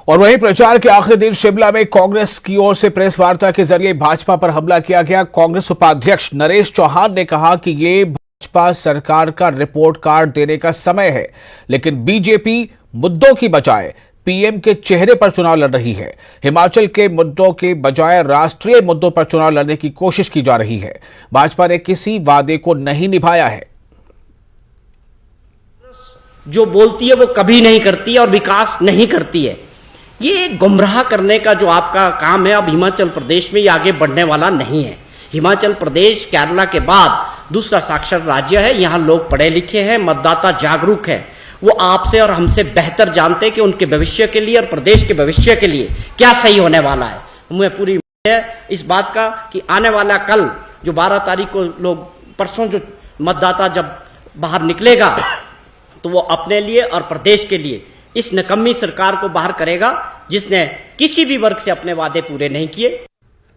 और वहीं प्रचार के आखिरी दिन शिमला में कांग्रेस की ओर से प्रेस वार्ता के जरिए भाजपा पर हमला किया गया। कांग्रेस उपाध्यक्ष नरेश चौहान ने कहा कि ये भाजपा सरकार का रिपोर्ट कार्ड देने का समय है, लेकिन बीजेपी मुद्दों की बजाय पीएम के चेहरे पर चुनाव लड़ रही है। हिमाचल के मुद्दों के बजाय राष्ट्रीय मुद्दों पर चुनाव लड़ने की कोशिश की जा रही है। भाजपा ने किसी वादे को नहीं निभाया है। जो बोलती है वो कभी नहीं करती है और विकास नहीं करती है। ये गुमराह करने का जो आपका काम है, अब हिमाचल प्रदेश में ये आगे बढ़ने वाला नहीं है। हिमाचल प्रदेश केरला के बाद दूसरा साक्षर राज्य है। यहाँ लोग पढ़े लिखे हैं, मतदाता जागरूक है। वो आपसे और हमसे बेहतर जानते हैं कि उनके भविष्य के लिए और प्रदेश के भविष्य के लिए क्या सही होने वाला है। हमें पूरी है इस बात का कि आने वाला कल जो 12 तारीख को लोग परसों जो मतदाता जब बाहर निकलेगा तो वो अपने लिए और प्रदेश के लिए इस निकम्मी सरकार को बाहर करेगा जिसने किसी भी वर्ग से अपने वादे पूरे नहीं किए।